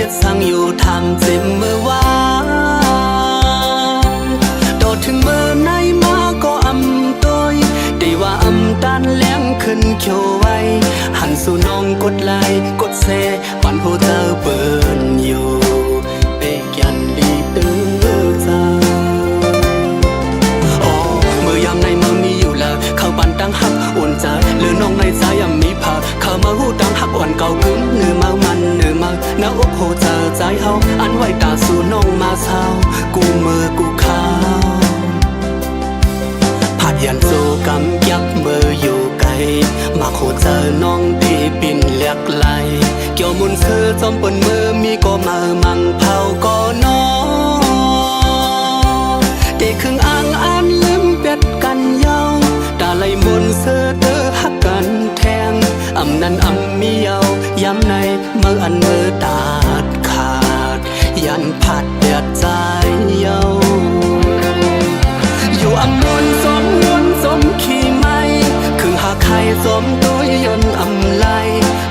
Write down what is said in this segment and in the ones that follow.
ดสั่งอยู่ทำเจ็บเมื่อวานโดดถึงเมื่อไหนมาก็อำตัวได้ว่าอำตันแหลมขึ้นเขียวไว้หันสู่น้องกดไลค์กดแชร์ปันโหเจอเปิดอยู่เปกยันดีตื้อใจเมื่อยามในเมืองมีอยู่แล้วเข้าปันตั้งหักอุ่นใจหรือน้องในใจยังมีภาพเข้ามาหูตั้งหักอ่อนเก่ากึ้งเนื้อมามันเนื้อมาหน้าอกโหเจอใจเฮาอันไว้ตาสู่น้องมาเศร้ากูมือกูข้าวผัดยันโซกำยักมืออยู่ไกลมาโหเจอน้องที่ปิ่นเลียกไหลเกี่ยวมุนเธอจอมปนมือมีก็มามังเผาก็น้องเด็กครึ่งอ่างอันลืมเป็ดกันเยาตาไหลมนเสื้อเตอหักกันแทงอำนั้นอำมีเยาย้ำในเมื่ออันมือตาดขาดยันผัดเดือดใจเยาอยู่อำมนสมนวนสมขี่ไม่คือหาใครสมตัวยนอำไล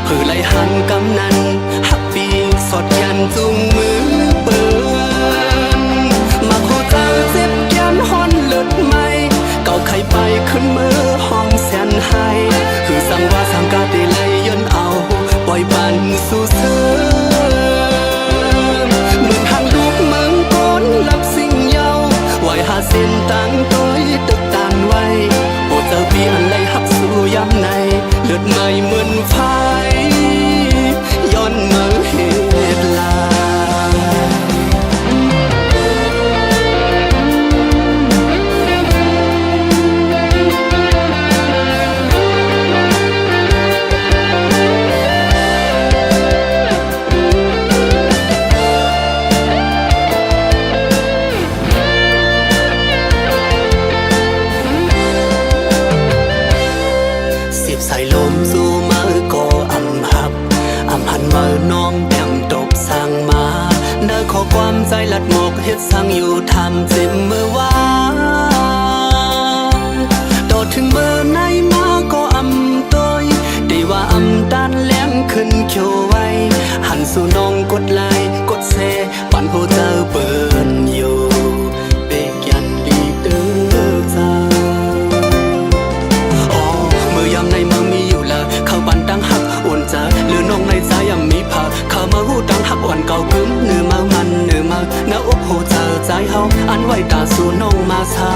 เพื่อไล่หันกำนันหักปีสดยันจุงมือเปินมาโคเจอเจ็บยันฮอนเลือดไม่เก่าใครไปขึ้นมือห้องแสนให้คือสั่งว่าสั่งกาได้เลยยนเอาปล่อยบันสู่เสือเหมือนทางลูกเมืองก้นลับสิ่งเยาไว้หาเส้นตั้งตัวตึกตานไว้โอ้เจอปีอันไรหักสู่ย้ำในเลือดไม่เหมือนไฟย้อนเมื่อเหตุลาใส่ลมสู่มือก็อำหับอำหันมือน้องแต้มตบสั่งมาเดินขอความใจลัดหมกเฮ็ดสั่งอยู่ทำเจ็บเมื่อวานโดดถึงเมื่อไหนมาก็อำตัวได้ว่าอำตันแหลมขึ้นเขียวไว้หันสู่น้องกดไลค์กดแชร์ปันโหเจอเปิดอยู่เปกยันดีตื้อใจยามในเมืองมีอยู่แล้วเข้าปันตั้งหักอุ่นใจหรือน้องในใจยังมีภาพเข้ามาหูตั้งหักอ่อนเก่ากึ้งเนื้อมามันเนื้อมาหน้าอกโหเจอใจเฮาอันไว้ตาสู่น้องมาเศร้า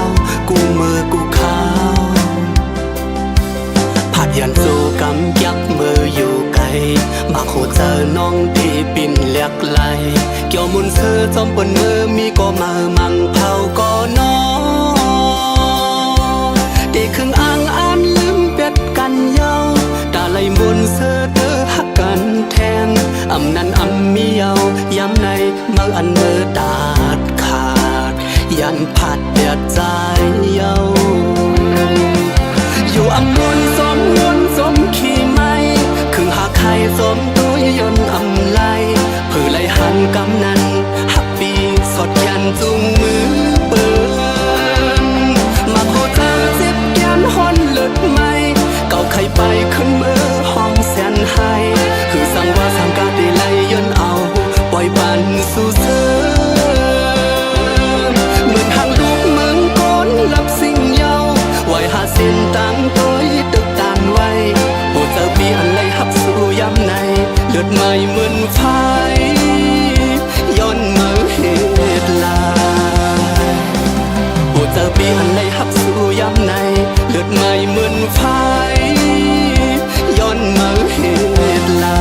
กูมือกูข้าวผัดยันโซกำยักมืออยู่ไกลมาโหเจอน้องที่ปิ่นเลียกไหลเกี่ยวมุนเสื้อจอมปนมือมีก็มามังเผาก็น้องเด็กครึ่งอ่างอันลืมเป็ดกันเยาตาไหลมนเสื้อเตอหักกันแทงอำนั้นอำมีเยาย้ำในเมื่ออันมือตาดขาดยันผัดเดือดใจเยาอยู่อำมนสมนวนสมขี่ไม่คือหาใครสมตัวยนอำไลเพื่อไล่หันกำนันหักปีสดยันจุงมือเปินมาโคเจอเจ็บยันฮอนเลือดไม่เก่าใครไปขึ้นมือห้องแสนให้คือสั่งว่าสั่งกาได้เลยยนเอาปล่อยบันสู่เสือเหมือนทางลูกเมืองก้นลับสิ่งเยาไว้หาเส้นตั้งตัวตึกตานไว้โอ้เจอปีอันไรหักสู่ย้ำในเลือดไม่เหมือนไฟย้อนเมื่อเหตุลาโอ้เจอปีอันไรหักสู่ย้ำในเลือดไม่เหมือนไฟย้อนเมื่อเหตุลา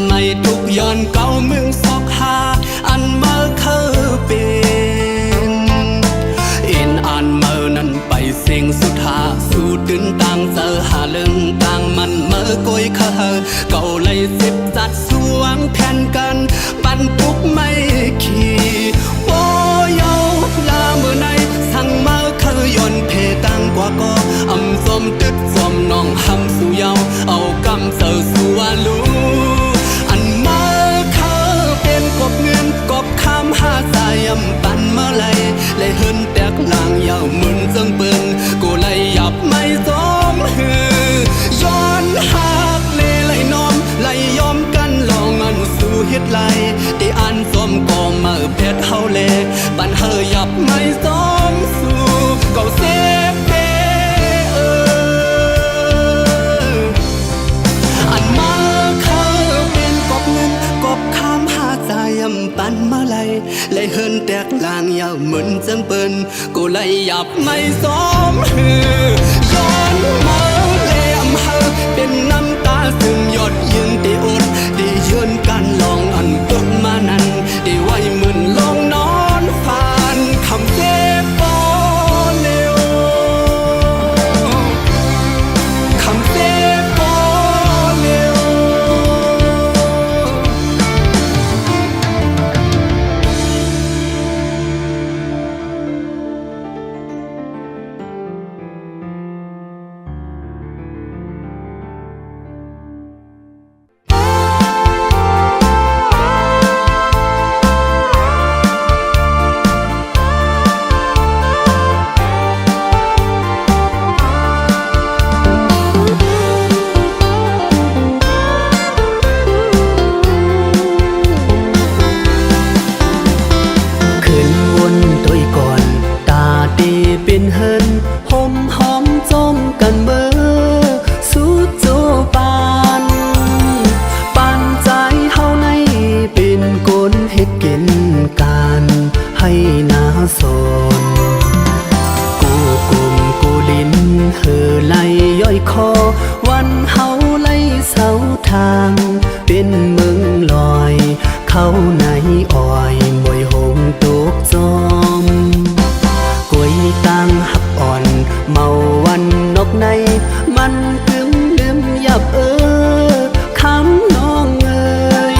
ไม่ทุกย้อนเก่ามึงซอกหาอันเมื่อเคยเป็นอินอ่านเมื่อนั้นไปเสียงสุดหาสู่ตื่นต่างเจอหาเรื่องต่างมันเมื่อโกยเคยเก่าเลยสิบจัดสวงแทนกันปันทุกไม่ขี่โอ้ยาลาเมื่อไหนสั่งมาเคยย้อนเพตังกว่าก็อำสมตึกสมน้องหำสู่เยาเอากำเสือสู่วาลูอันมาเคยเป็นกบเงินกบคำหาสายยำปันเมื่อไรเลยเฮินแตกลางยาวมึนจังเปินกูเลยหยับไม่สมหือย้อนหักเลยน้อมเลยยอมกันลองอันสู่เฮ็ดไรที่อันสมก็มาเพชรเฮาเลปันเฮยหยับไม่สมสู่ก็เซฟเดอันมาเคยเป็นกบเงินกบคำหาใจยำปันมาเลยเฮินแตกลางยาวเหมือนจังเปิ้นกูเลยหยับไม่สมหือย้อนมาเลยอำเฮอเป็นน้ำตาซึมหยดยืนที่อดที่ยืนกันลองอันตกมานั้นที่ไว้มึนลองนอนผ่านคำเจ็บปอเร็วคำเจ็บปอเร็วเป็นเฮินหอมหอมจมกันเมื่อสู้โจปานปานใจเฮาในเป็นกลเฮ็ดกินการให้นาสนกูกลมกูลิ้นเฮอไหลย่อยคอวันเฮาไหลเสาทางเป็นเมืองลอยเข้าในอ้อยมวยหงตกจอมต่างหักอ่อนเมาวันนกในมันกึมลืมหยับคำน้องเอ่ย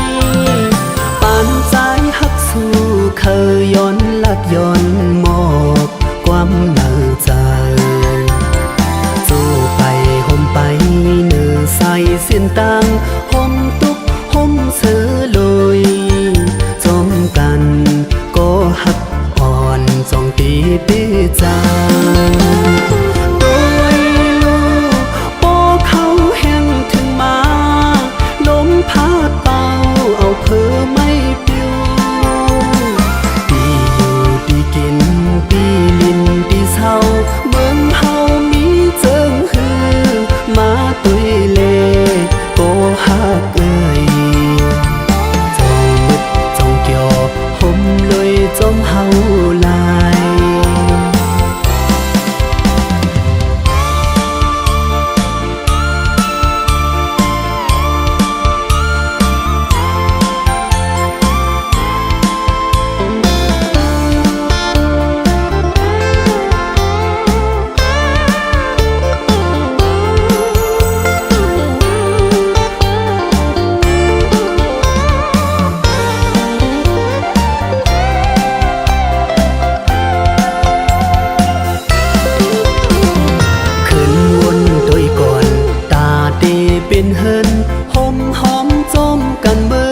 ปานใจหักสู่เคยย้อนลัดย้อนมอบความเนื้อใจสู้ไปห่มไปเนื้อใส่เส้นต่างห่มตุกห่มเสือลอยจมกันก็หักอ่อนจองตีปีจางโดยลูกโป้เขาแห้งถึงมาลมพัดเป่าเอาเพื่อไม่ปิวปีอยู่ปีกินปีลินปีเศร้าเมืองเฮามีเจิงฮือมาตุยเล่โป้หักเอ่ยจองมึดจองเกี่ยวห่มเลยจมเฮาลายเป็นเฮินหอมหอมจมกันเบอ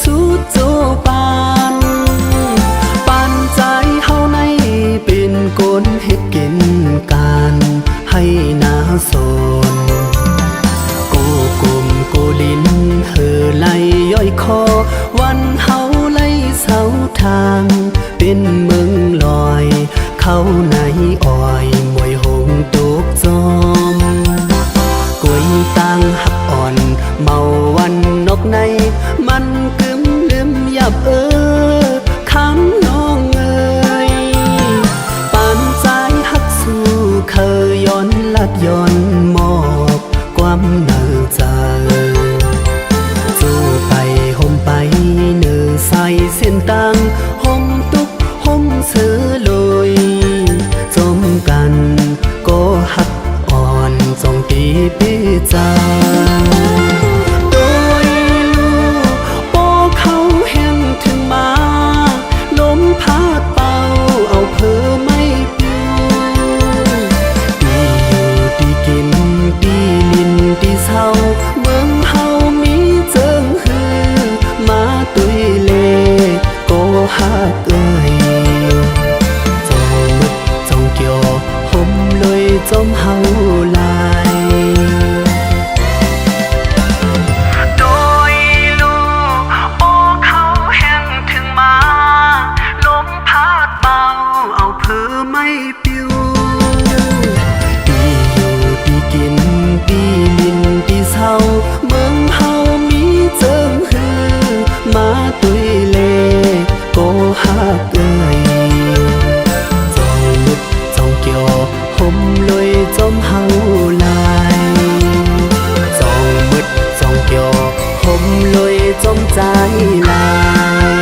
สู้โจปานปานใจเฮาในเป็นกลเฮ็ดกินการให้นาสนกูกลมกูลิ้นเฮอไหลย่อยคอวันเฮาไหลเสาทางเป็นเมืองลอยเข้าในอ้อยมวยหงตกจอมกวยต่างหักอ่อนเมาวันนกในมันกึมลืมหยับคำน้องเอ่ยปานใจหักสู่เคยย้อนลัดย้อนมอบความเนื้อใจสู้ ต่างห่มตุกห่มเสือลอยจมกันก็หักอ่อนจงตีเป้จาโดยลูกโป้เขาแห้งถึงมาลมพัดเป่าเอาเพอไม่ปิวดีอยู่ดีกินดีลินดีเศร้าเมืองเฮามีเจิงฮือมาตุยเลก็หักเอ่ยจงมึกจงเกี่ยวห่มเลยจมเฮาลายโดยลูกโอ้เขาแห้งถึงมาลมพัดเบาเอาเพอไม่ปิวดีอยู่ดีกินดีลินดีเศร้าเมืองเฮามีเจิงฮือมาตุยเลก็หักเอ่ยจงมึกจงเกี่ยวห่มเลยจมเฮาลายจงมึดจงเกี่ยวห่มเลยจมใจลาย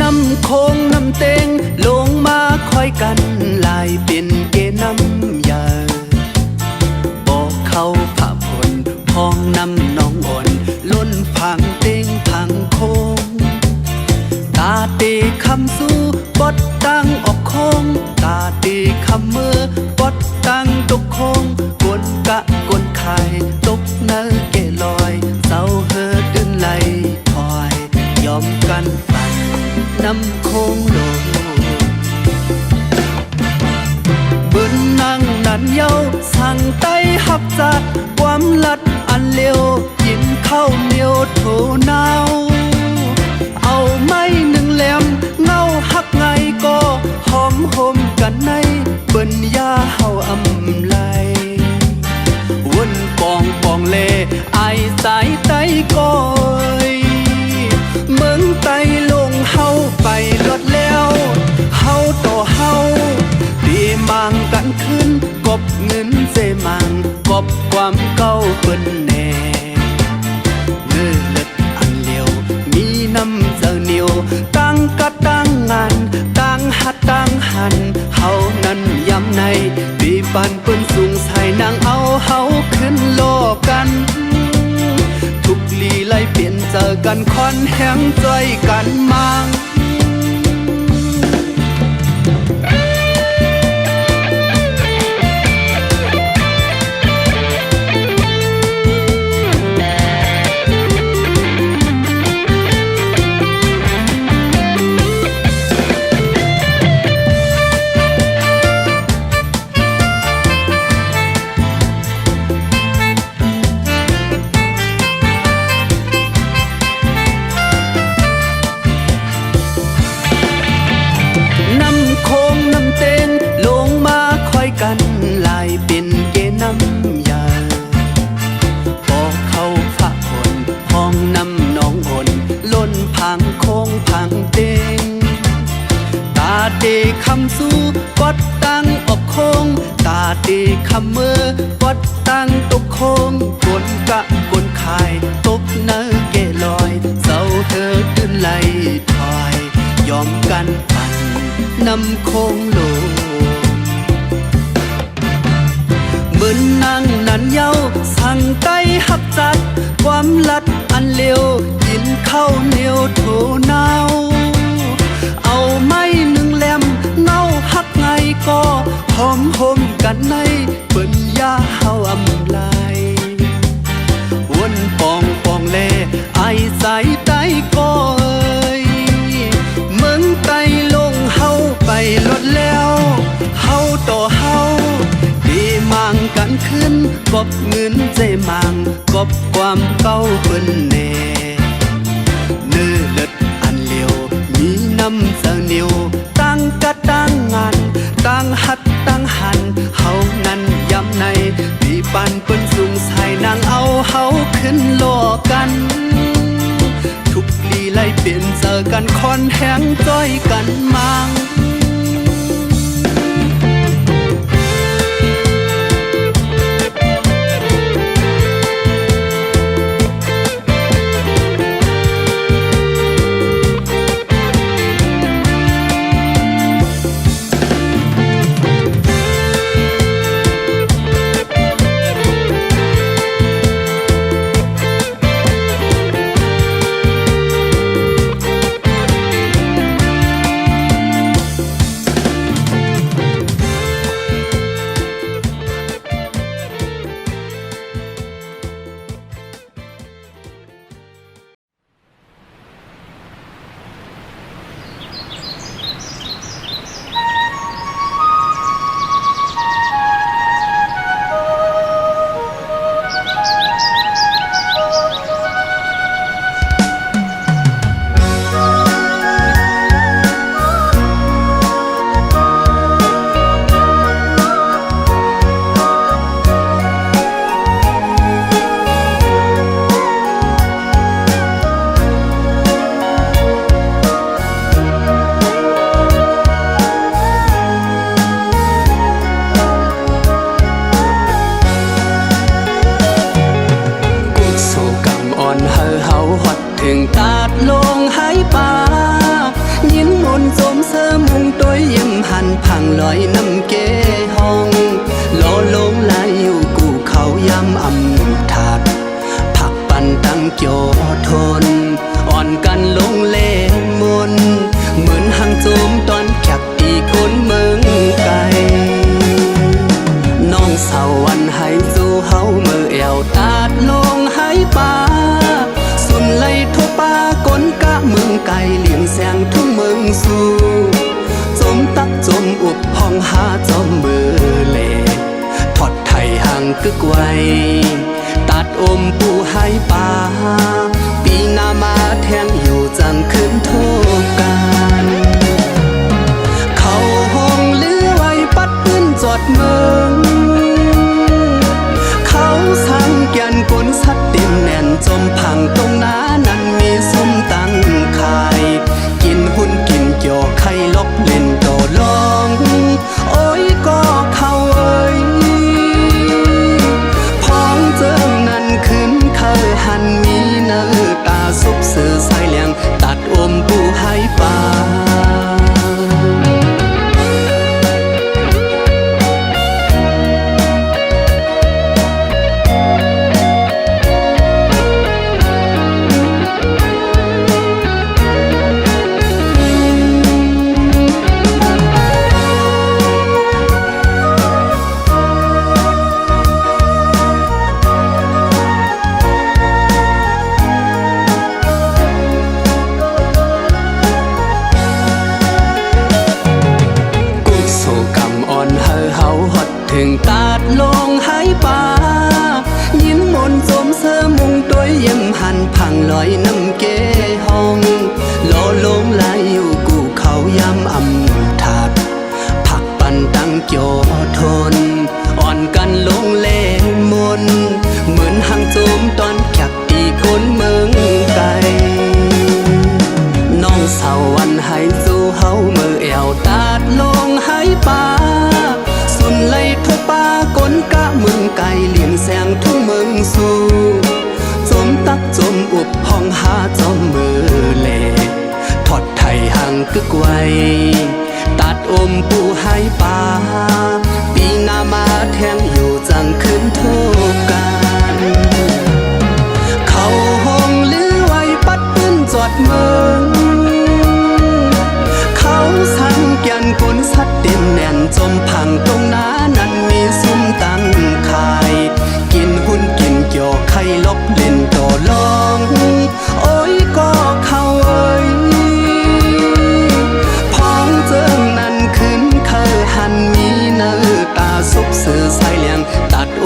น้ำโคงน้ำเต็งลงมาคอยกันลายเป็นเกน้ำยาบอกเขาผ่าผลพองน้ำน้องอ่อนล้นพังเต็งพังโคงตาตีคำสู้ปดตั้งออกโคงตาตีคำเมื่อปดตั้งตกโคงกวนกะกวนไข่ตกเนื้อเกลอยเศร้าเฮือดึนไหลถอยยอมกันฝันน้ำโคงโลบึนนั่งนันเย้าสั่งไต้หับจัดความลัดอันเร็วกินข้าวเหนียวโถนาวเอาไม้หนึ่งแหลมเงาหักไงก็หอมห่มกันในเบิ่นยาเฮาอำไลวนปองปองเลไอสายไต้ก้อยเมืองไต้ลงเฮาไปลดแล้วเฮาต่อเฮาดีมังกันขึ้นกบเงินเสมังกบความเก่าเปิ้นแน่เมื่อเล็ดอันเลียวมีน้ำเจ้าเหนียวตั้งกะตั้งงานตั้งหัดตั้งหันเฮานั้นย้ำในปีปันเปิ้นสูงใส่นางเอาเฮาขึ้นโลกันทุกลีไล่เปลี่ยนเจอกันคอนแห้งใจกันมังกันลายเป็นเกน้ำยาบอกเขาฝากคนห้องน้ำน้องอ่อนล้นพังโค้งพังเต็งตาเตคำสู้ปดตั้งออกโค้งตาเตคำเมื่อปดตั้งตกโค้งกวนกะกวนคายตกเนื้อเกลอยเศร้าเธอตื่นไหลถอยยอมกันปั่นน้ำโค้งโลบึนนั่งนันเย้าสั่งไต้หับจัดความลัดอันเร็วกินข้าวเหนียวโถนาวเอาไม้หนึ่งแหลมเงาหักไงก็หอมห่มกันในเปิ้นยาเฮาอำไล กันขึ้นกบเงินใจมังกบความเก้าเปิ้นแน่เนื้อเลิดอันเลียวมีน้ำเสนียวตั้งกะตั้งงานตั้งหัดตั้งหันเฮานั้นย้ำในปีปันเปิ้นสูงใส่นางเอาเฮาขึ้นโลกันทุกลีไล่เปลี่ยนเจอกันคอนแห้งจ้อยกันมังถึงตาดลงหายป่ายินมนสมเสริมมุงตัวยิ้มหันพังลอยน้ำเกห้องโลลงไหลอยู่กูเขาย้ำอำถาดผักปันตั้งโจทนอ่อนกันลงเลมนเหมือนหังโจมตอนแคบตีก้นเมืองไกลน้องสาววันให้สู้เฮาเมื่อแอวตาดลงหายป่าสุนไล่ทั่วป่ากนกะเมืองไก่เลี้ยงแสงทุ่งเมืองสู่จมตักจมอุบห้องหาจอมมือเล่ทอดไทยห่างกึกไว้ตัดอมปูให้ป่าปีหน้ามาแทงอยู่จังขึ้นโทกันเขาห้องเลือไว้ปัดปืนจอดเมืองเขาสั่งแกนกลสัดเต็มแน่นจมพังตรงน้านั้นมีส้มตั้งขายกินหุ่นกินเกี่ยวไข่ลบเล่นโตลองโอ้ยก็เข้าเอ้ยพ้องเจิงนั้นขึ้นเคยหันมีเนื้อตาซุบสื่อใส่เลี้ยงตัดอมปูให้ป่าถึงตาดลงหายป่ายิ้มมนสมเสริมมุงตัวยิ้มหันพังลอยน้ำเกห้องโลลงไหลอยู่กูเขาย้ำอำถาดผักปันตั้งโจทนอ่อนกันลงเล่มนเหมือนหังโจมตอนแคบตีก้นเมืองไกลน้องสาววันให้สู้เฮาเมื่อแอวตาดลงหายป่าสุนไล่ทั่วป่ากนกะเมืองไก่เลี้ยงแสงทุ่งเมืองสู่จมตักจมอุบห้องหาจอมมือเล่ทอดไทยห่างกึกไว้ตัดอมปูให้ป่าปีหน้ามาแทงอยู่จังขึ้นโทกันเขาห้องลือไว้ปัดปืนจอดเมืองเขาสั่งแกนกลสัดเต็มแน่นจมพังตรงน้านั้นมีซุ้มตั้งขายกินหุ่นกินเกี่ยวไข่ลบเล่นโตลองโอ้ยก็เข้าเอ้ยพ้องเจิงนั้นขึ้นเคยหันมีเนื้อตาซุบสื่อใส่เลี้ยงตัดอ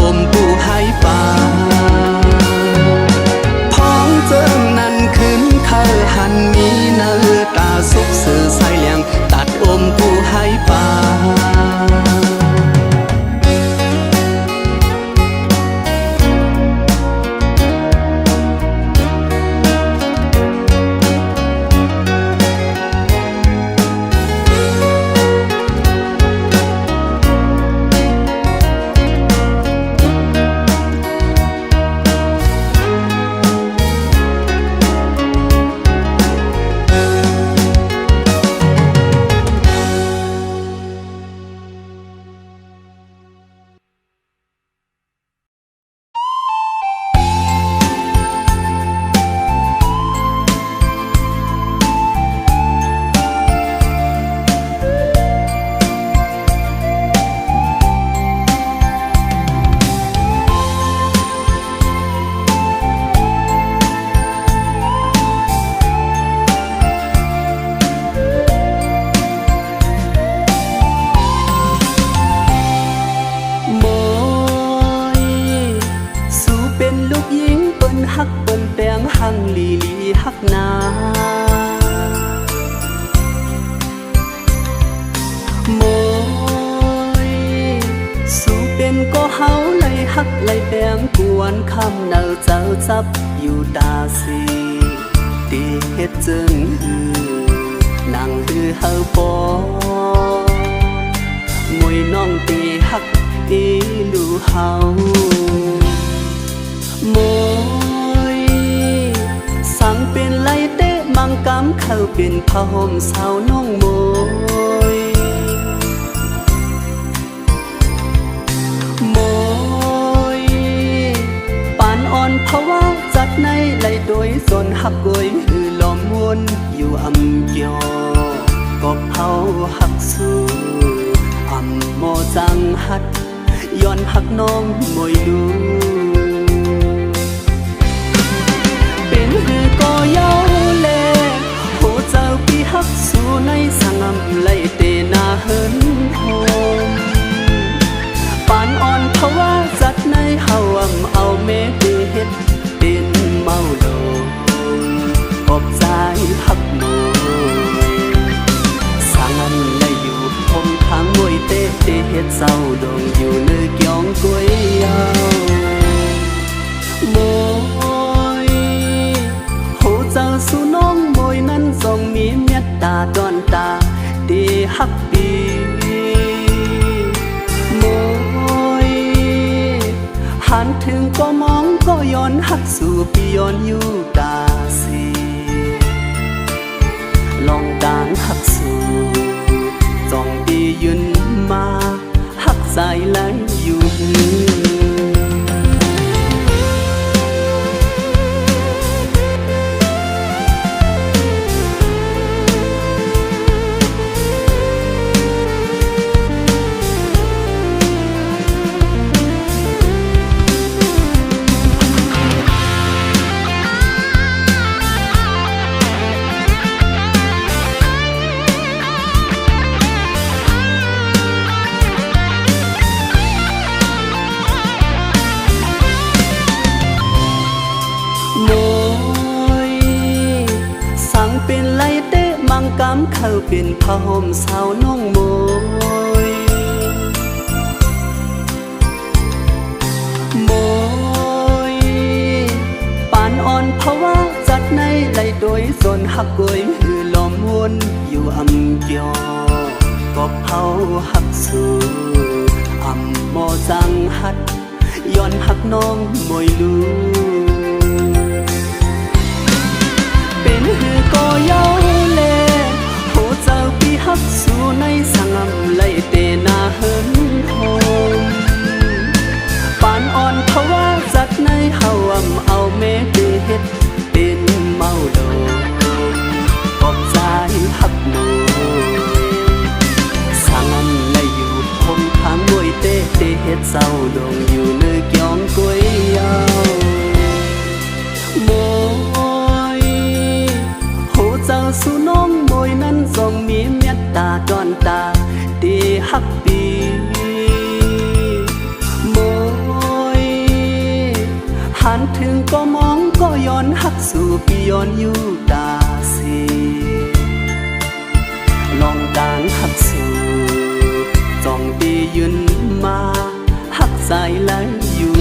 ฮักเปิ้นแปลงหังลีลีฮักนาโมยสู่เป็นก็เฮาไล่ฮักไล่แปลงกวนคำเนาเจ้าจับอยู่ตาสีตีเฮ็ดจึงหือนางหือเฮาปอมวยน้องตีฮักอีลูเฮาโมยสั่งเป็นไล่เตะมังกำเข้าเป็นผ้าห่มสาวน้องโมยโมยปานอ่อนเพราะว่าจัดในไล่โดยส่วนหักกวยหือลอมวนอยู่อำเกียวก็เผาหักสู้อำโมจังหัดย้อนหักน้องมวยดูเป็นหือก็เย้าเล่โหเจ้าพี่หักสู้ในสังอำไล่เตนาเฮินโฮมปานอ่อนเพราะว่าจัดในเฮาอำเอาเมเดเฮ็ดเป็นเมาโดขอบใจหักมวยสังอำไล่อยู่คมทางมวยเตะเฮ็ดเศร้าดงอยู่เนื้อเกี่ยงกวยยาวโมยโหเจ้าสู่น้องโมยนั้นทรงมีเมตตาดอนตาดีฮักดีโมยหันถึงก็มองก็ย้อนหักสู่พี่ย้อนอยู่ตาสีลองดางหักสู่จองดียืนมาหักใจไหลอยู่เป็นไล่เตะมังกำเข้าเป็นผ้าห่มสาวน้องโมยโมยปานอ่อนเพราะว่าจัดในไล่โดยส่วนหักกวยหือลอมวนอยู่อำเกียวก็เผาหักสู่อำโมจังหัดย้อนหักน้องมวยลูเป็นหือก็เย้าเล่โหเจ้าพี่ฮักสู่ในสังอำไล่เตนาเฮินโฮมปานอ่อนเพราะว่าจัดในเฮาอำเอาเมเดเฮ็ดเป็นเมาโดขอบใจฮักมวยสังอำไล่อยู่คงทางมวยเตเฮ็ดเศร้าดงอยู่เนื้อเกี่ยงกวยยาวโมเจ้าสู่น้องโมยนั้นทรงมีเมตตาดอนตาดีฮักดีโมยหันถึงก็มองก็ย้อนหักสู่พี่ย้อนอยู่ตาสีลองดางหักสู่จองดียืนมาหักใจไหลอยู่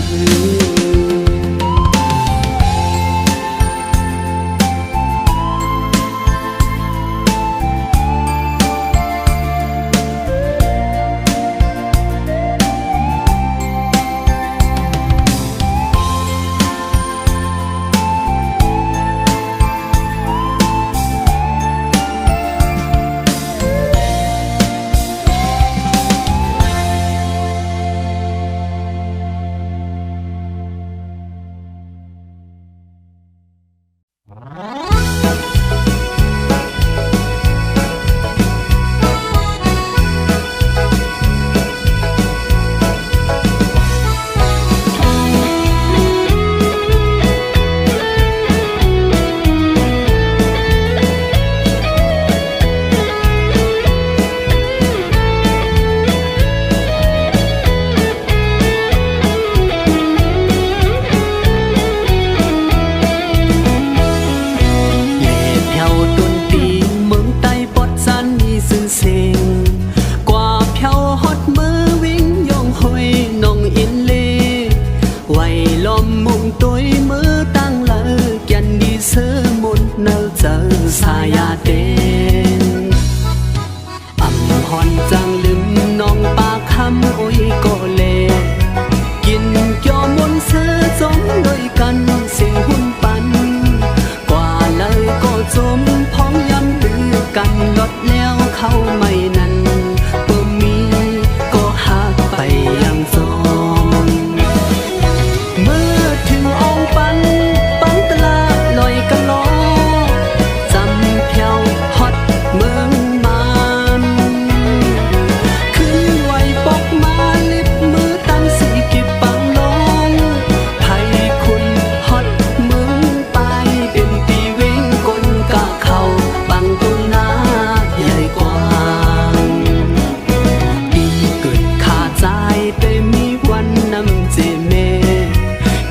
เจเม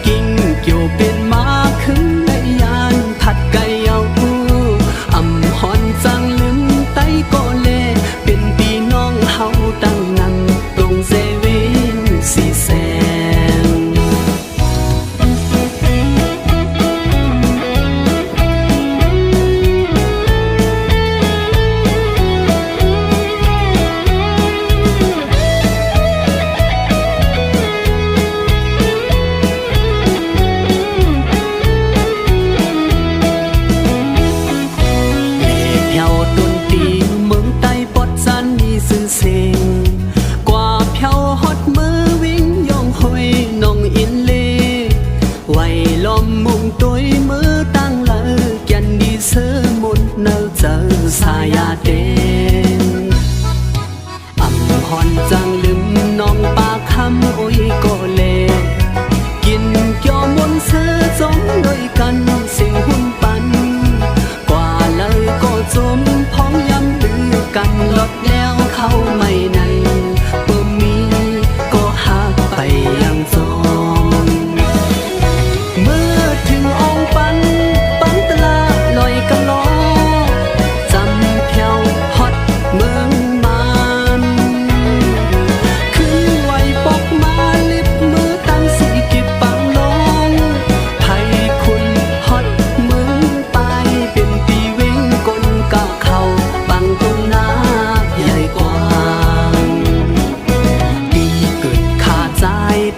กิ้งเกี่ยวเป็นมาขึ้นในยานผัดไก่เอาอำหอนจังลืมไตก็เลเป็นพี่น้องเฮาตั้งนั้นตรงเซเว่นสีแสงสายาเดนอำหอนจังลืมน้องปากคำโอ้ยก็เลกินเกี่ยวมนเสือจมด้วยกันสิ่งหุ่นปันกว่าเลยก็จมพ้องย้ำลือกันลดแล้วเข้าไม่นั้นเปิ่มมีก็หักไปยังจมเมื่อถึงองค์ปันตลาลอยกะลอเมืองมันขึ้นไหวปกมาลิบมือตั้งสีกิบปังลงไทยคุณฮอตเมืองไปเป็นปีเว้งกลกะเขาบังต้นนาใหญ่กว่าดีเกิดขาดใจ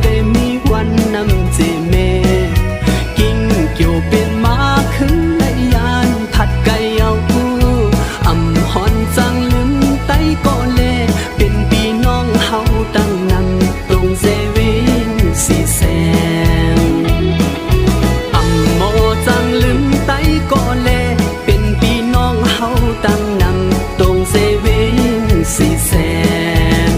แต่มีวันนำเจเมกิ้งเกี่ยวเป็นมาขึ้นในยานผัดไก่เอาอำหอนจังไตก็เลเป็นพี่น้องเฮาตั้งนำตรงเซเว่นสีแสงอำโมจังลืมไตก็เลเป็นพี่น้องเฮาตั้งนำตรงเซเว่นสีแสง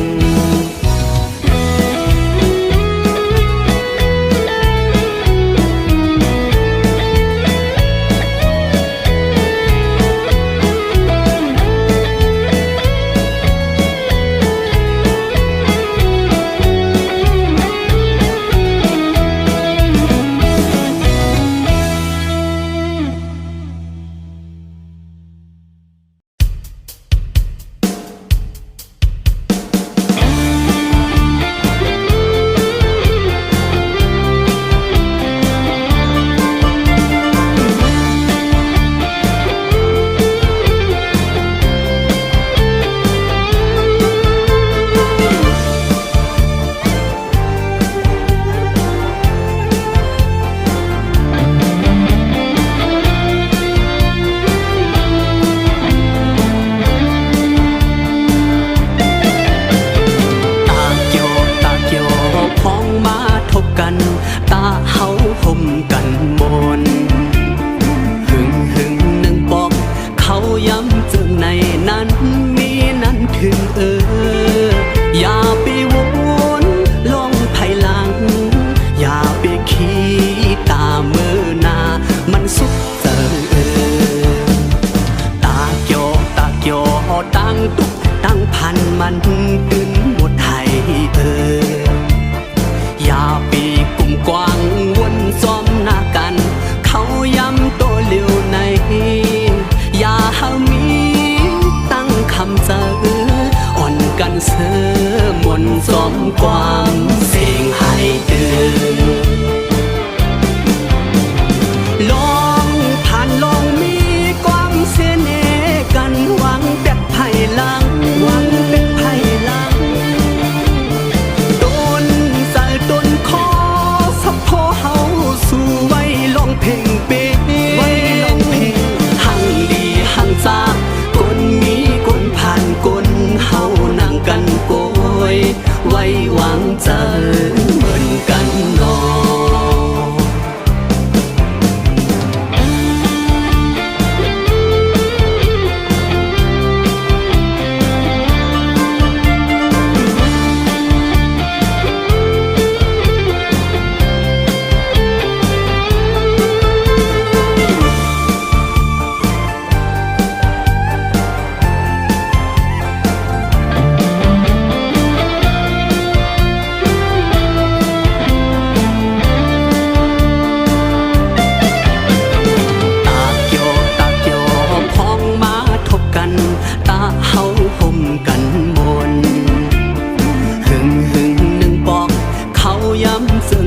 ตาเฮาห่มกันมนหึงหนึ่งปอกเขาย้ำจึงในนั้นมีนั้นถึงอย่าไปวนลงภายหลังอย่าไปขี้ตาเมื่อหน้ามันสุดตาเกี่ยวตั้งตุกตั้งพันมันกึนหมดให้อย่าไปกุม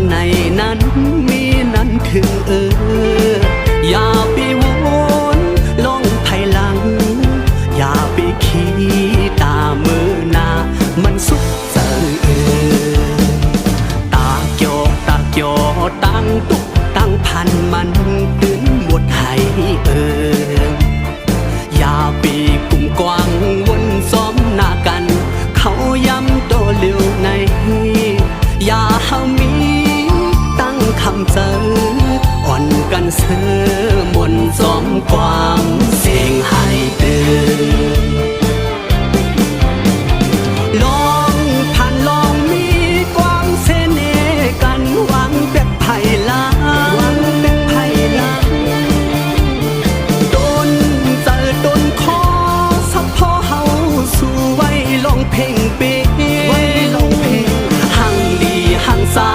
ในนั้นมีนั้นถึงอย่าไปวนลงภายหลังอย่าไปขี้ตามือหน้ามันสุขเจอตาเกี่ยวตั้งตุกตั้งพันมันถึงหมดให้อย่าไปกุ่มกวางวนซ้อมหน้ากันเขาย้ำตัวเร็วในอย่าเฮามีตั้งคำเจออ่อนกันเสือมนซ้อมความเสียงให้ตื่นลองผ่านลองมีความเสน่ห์กันหวังแบบไผ่ล้างโดนเจอโดนคอสับพอเฮาสู่ไว้ลองเพลงเป๊ะหังดีหังซา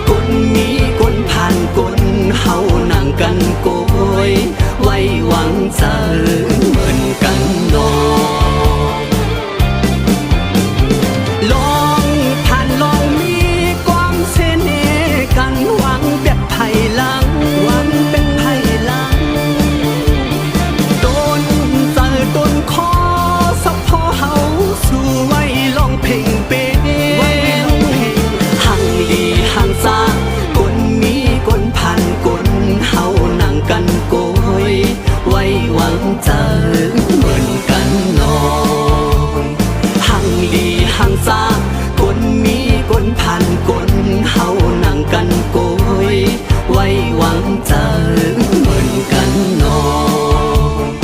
กนมีกนผ่านกนเฮานั่งกันโกยไว้หวังเจอเหมือนกันนอลองผ่านลองมีความเสน่ห์กันหวังแบบไผ่หลังโดนเจอโดนคอสับพอเฮาสู่ไว้ลองเพลงเป๊ะหังดีหังซากนมีกนผ่านกนเฮานั่งกันโกยไว้หวังเจอเหมือนกันนอนหังดีหังซากนมีกนผ่านกนเฮานั่งกันโกยไว้หวังเจอเหมือนกันนอน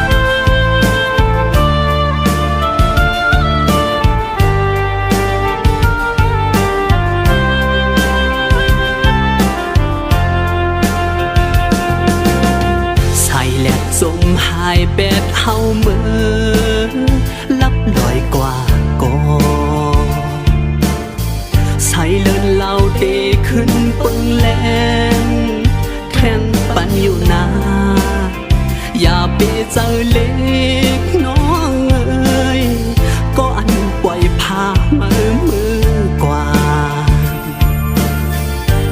เ เป็ดเฮาเมื่อลับลอยกว่าก่อใส่เลินเหล่าเตขึ้นปึงแลนแข่งปันอยู่นาอย่าไปเจอเล็กน้องเอ้ยก็อันปล่อยพามือกว่า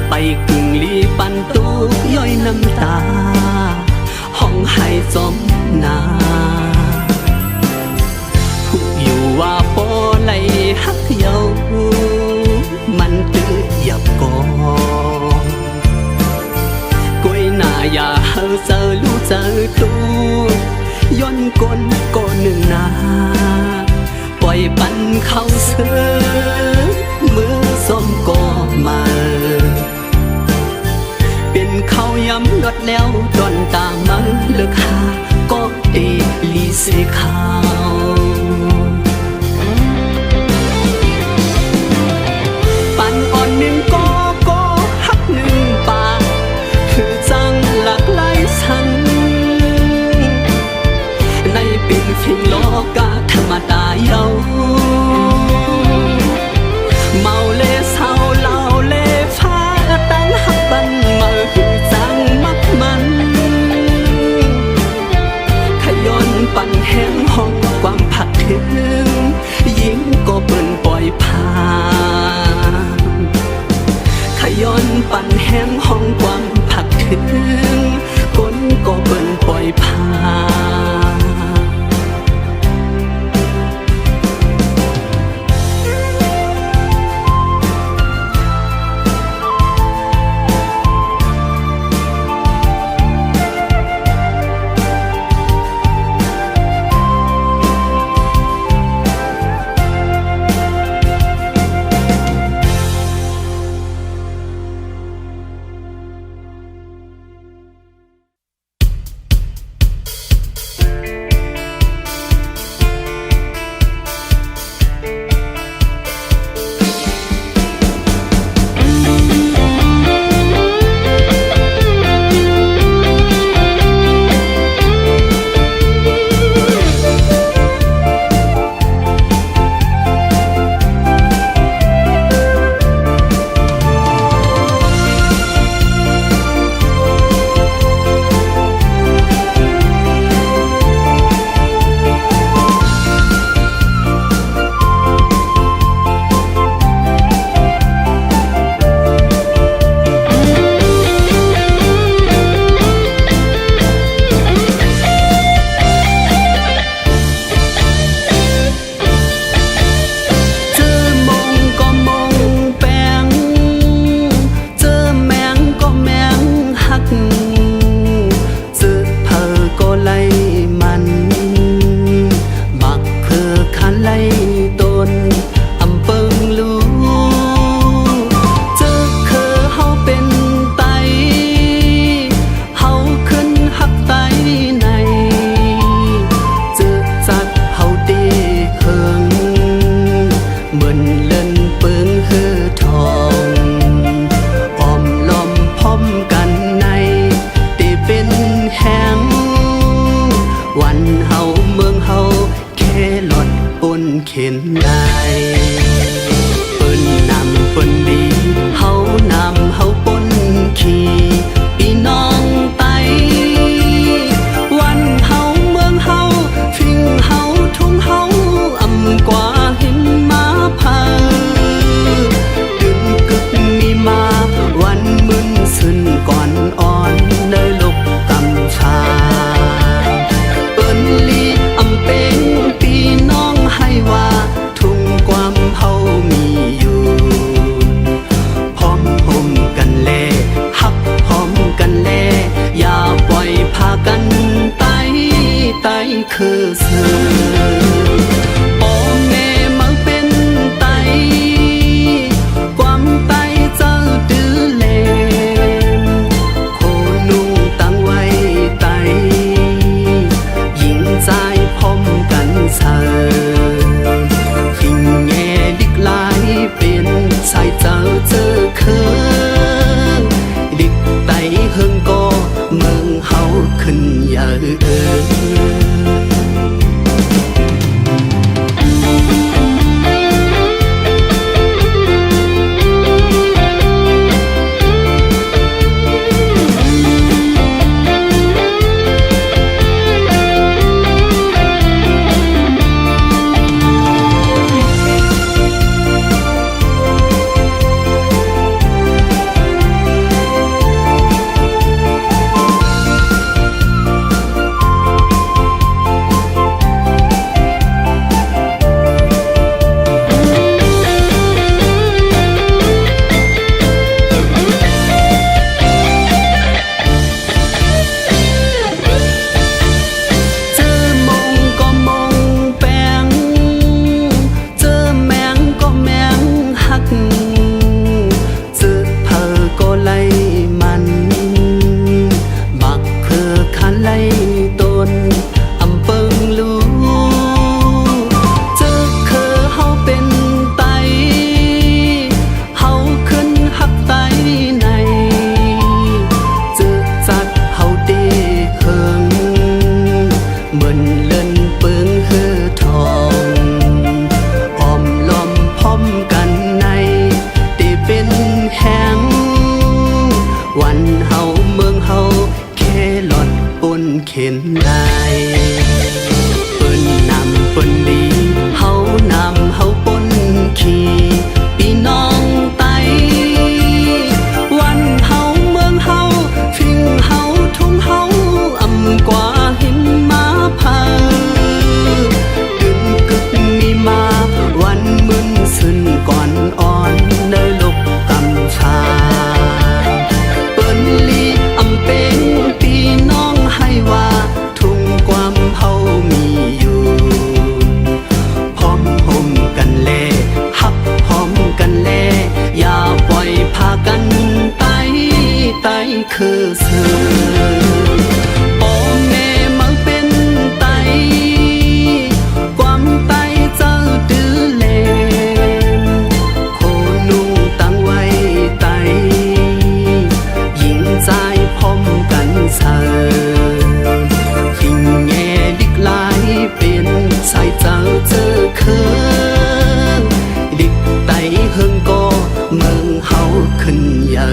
ไปกึ่งลีปันตุกย่อยน้ำตาห้องให้จมนาผู้อยู่ว่าปอไหลฮักเยามันตื้อหยับกองกวยหน้าอย่าเฮาเจอรู้เจอตูย้อนก้นก็หนึ่งนาปล่อยปันเข้าเสือมือส้มก็มาเป็นเขาย้ำลดแล้วดอนตามมาเลือกหาก็เอลีเสขาวปันอ่อนหนึ่งก็ฮักหนึ่งปากคือจังหลากหลายสันในเป็นฟิงโลกาธรรมดาเยาเมาเลเศร้าเล่าเลฟ้าตั้งฮักปันมาคือจังมักมันขย้อนปันแห้งห้องความผักถึงยิ้มก็เปิ่นปล่อยผ่านขย้อนปันแห้งห้องความผักถึงก้นก็เปิ่นปล่อยผ่านเข็นได้เปิ้นนำเปิ้นดีเฮานำเฮาปนขี่พี่น้องไตวันเฮาเมืองเฮาฟิงเฮาทุ่งเฮาอำกว่าเห็นมาพาดึงกึกมีมาวันมึนซึนก่อนอ่อนเนยลกกำชาเปิ้นลีอำเป็นพี่น้องให้ว่าทุ่งความเฮามีอยู่พร้อมห่มกันแลฮักพร้อมกันแลอย่าปล่อยพากันไตคือเสือพ่อแม่มาเป็นไตความไตเจ้าดื้อเลมโคนุ่งตั้งไว้ไตหญิงใจพร้อมกันเสือฟิงแง่ดิกลายเป็นสายเจ้าเจอเคยดิกไตเฮิงก็เมืองเฮาขึ้นอย่า เปิงเฮือทองอ้อมล้อมพร้อมกันในได้เป็นแห่งวันเฮาเมืองเฮาแค่หลอดปนเข็นได้เปิ้นนำเปิ้นดีเฮานำเฮาปนขี่พี่น้องไตวันเฮาเมืองเฮาฟิงเฮาทุ่งเฮาอำกว่าหินมาพาดึงกึกมีมาวันมึนซึนก่อนอ่อนเนลกกำชาเปิ้นลีอำเป็นพี่น้องให้ว่าทุ่งความเฮามีอยู่พร้อมห่มกันแลฮับพร้อมกันแลอย่าปล่อยพากันไตคือเสือพ่อแม่มังเป็นไตความไตเจ้าดื้อเลนโคนุ่งตั้งไว้ไตหญิงใจพร้อมกันเสือฟิงแง่ดิกลายเป็นสายเจ้าเจอเคืองดิกไตเฮิงก็เมืองเฮาขึ้นอย่า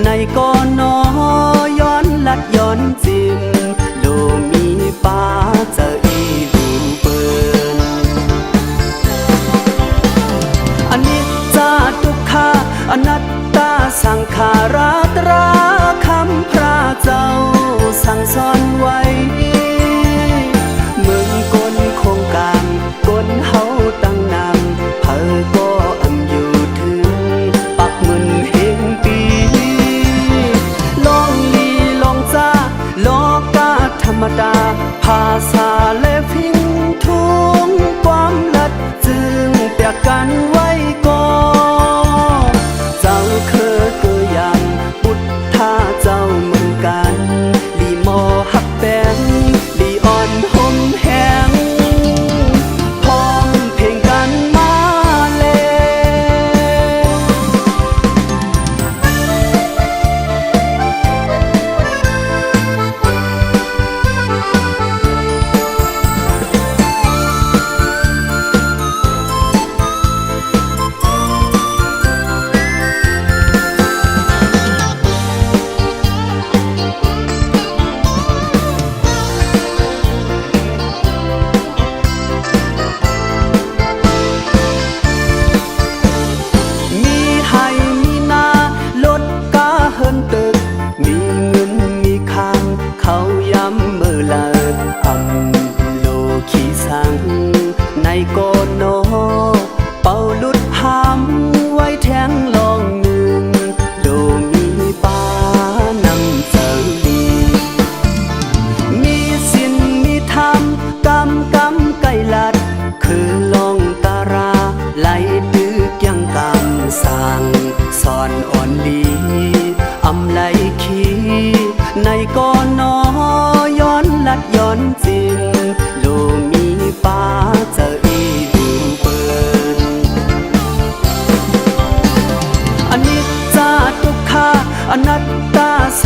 ในก่อนนอย้อนลัดย้อนจิมโลมีป้าเจออีดูเปินอันนี้จาทุกขาอนัตตาสังขาราตราคำพระเจ้าสั่งสอนไว้เมืองกลโคงกลางกลเฮาตั้งนำเพอก็อังอยู่ถึงปักมึนเฮงปีลองลีลองจ้าโลกาธรรมดาภาษา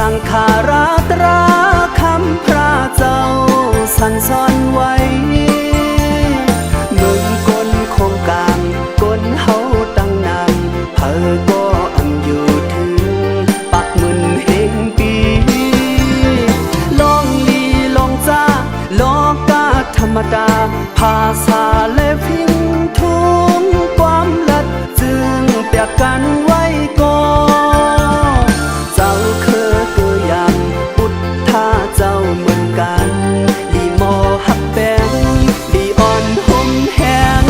สังขาราตราคำพระเจ้าสั่งสอนไว้มึงกลคงกลางกลเฮาตั้งนานเธอก็อังอยู่ถึงปักมึนเฮงปีลองลีลองจ้าลองกาธรรมดาภาษาและพิงทุงความลัดจึงเปียกกันไว้ก่อนเจ้าคือตัวยามพุทธาเจ้าเหมือนกันดีมอหักแบงดีอ่อนห่มแหง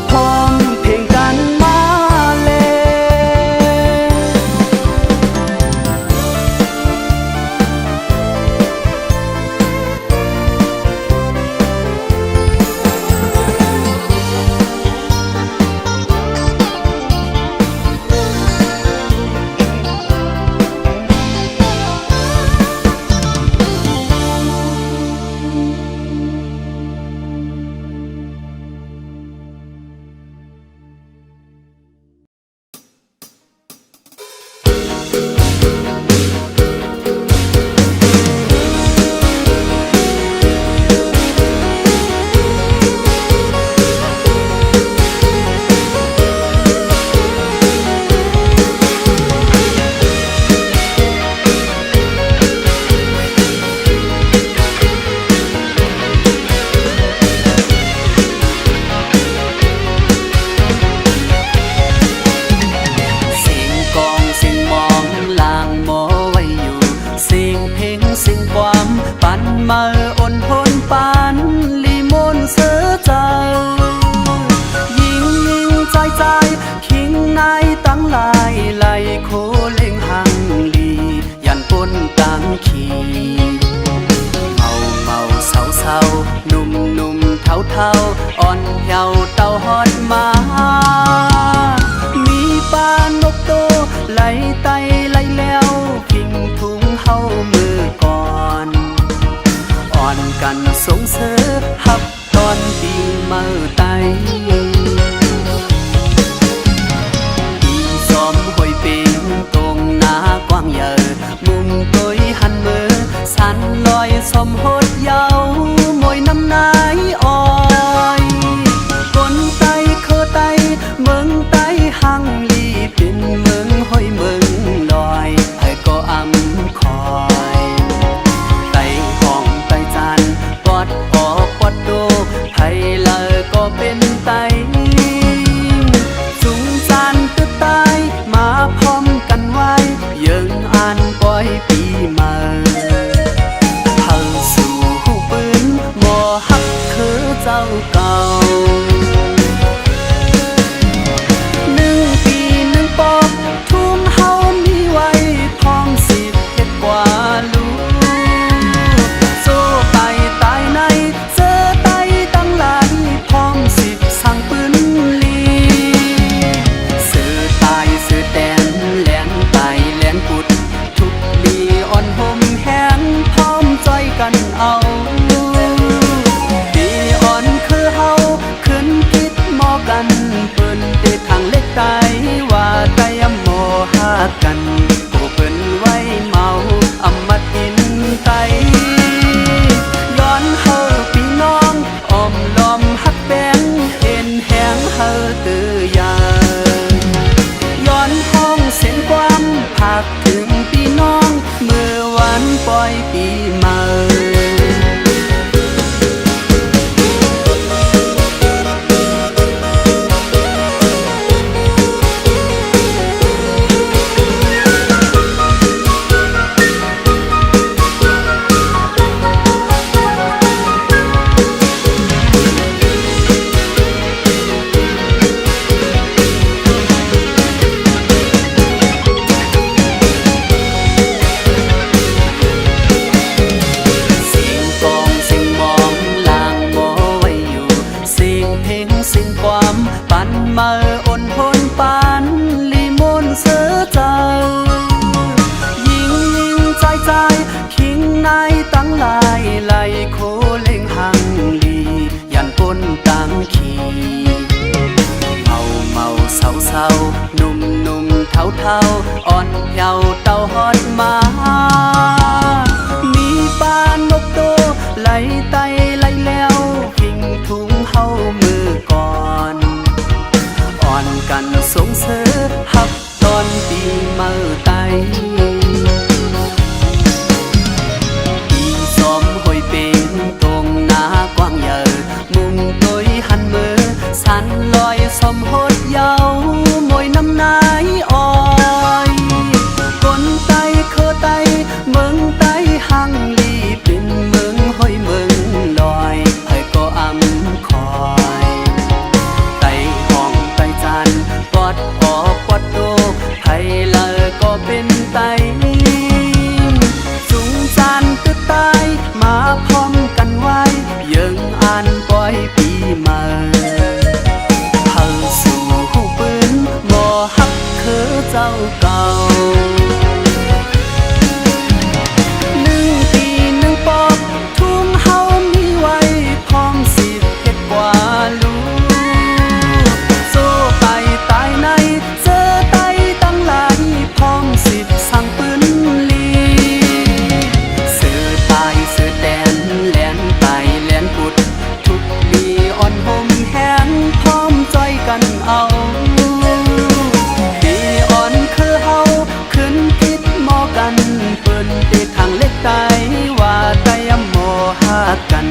พร้อมเพลงกันมาเลย เท่าอ่อนเยาว์เต่าฮอดมามีปานกโตไหลไตไหลแล้วหิ่งทุงเฮามือก่อนอ่อนกันสงเสอฮับตอนปีมือไตปีซ้อมหอยเป่งตรงหน้ากว้างใหญ่มุงตัวหันมือสันลอยสมโหดเยาว์มวยน้ำนายอ่อยกนไตเคอไตเมืองไตหังลีเป็นเมืองหอยเมืองลอยให้ก็อำคอยไตห้องไตจานปอดออกปอดโตให้เลอก็เป็นไตสูงจานตึกตายมาพร้อมกันไว้ยังอ่านปล่อยปีมาเจ้าเก่าหนึ่งปีหนึ่งปอบทุ่มเฮามีไว้พร้อมสิเฮ็ดกว่าลูกโซ่ไปตายในเจอไตตั้งหลายพร้อมสิสั่งปืนลีเสือตายเสือแดนแลนไปแลนปุดทุกมีอ่อนห่มแห้งพร้อมใจกันเอาเปิ้นเตทางเล็กไตว่าไตยำโมหากัน